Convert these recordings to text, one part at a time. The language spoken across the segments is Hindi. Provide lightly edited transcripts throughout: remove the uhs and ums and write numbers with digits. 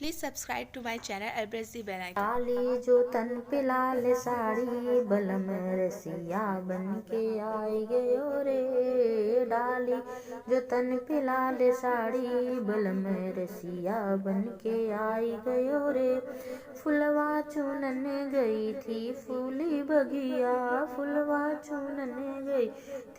Please subscribe to my channel and press the bell icon. डाली जो तन पे लाल साड़ी बलम रसिया बन के आई गयो रे। डाली जो तन पे लाल साड़ी बलम रसिया बन के आई गयो रे। फुलवा चुनन गई थी फूली बगिया, फुलवा चुनन गई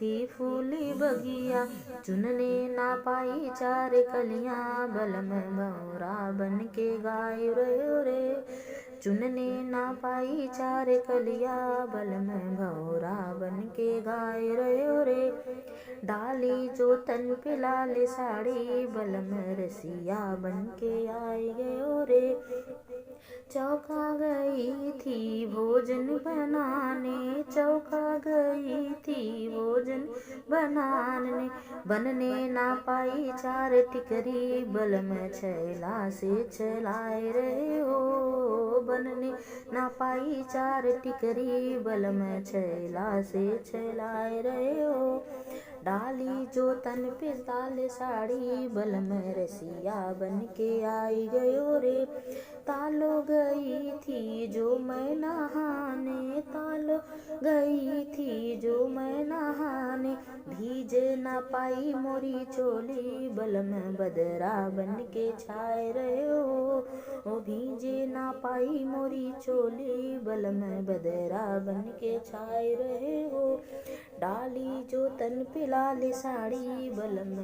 थी फूली बगिया। चुनने ना पाई चार कलियां बलम भौरा बन के गाय रयो रे। चुनने ना पाई चार कलिया बलम भौरा बन के गाय रयो रे। डाली जो तन पे लाल साड़ी बलम रसिया बन के आई गयो रे। चौका गई थी भोजन बनाने, चौका गई थी भोजन बनाने। बनने ना पाई चार टिकरी बलम छैला से चलाए रहे हो। बनने ना पाई चार टिकरी बलम छैला से चलाए रहे हो। डाली जो तन पे लाल साड़ी बलम रसिया बन के आई गयो रे। तालो गई थी जो मैं नहाने, तालो गई थी जो मैं नहाने। भीजे ना पाई मोरी चोली बलम बदरा बन के छाए रहे हो। ओ भीजे ना पाई मोरी चोली बलम बदरा बन के छाए रहे हो। डाली जो तन पे लाल साड़ी बलम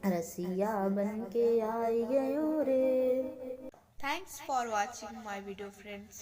रसिया बन के आई गयो रे। Thanks for watching my video, friends.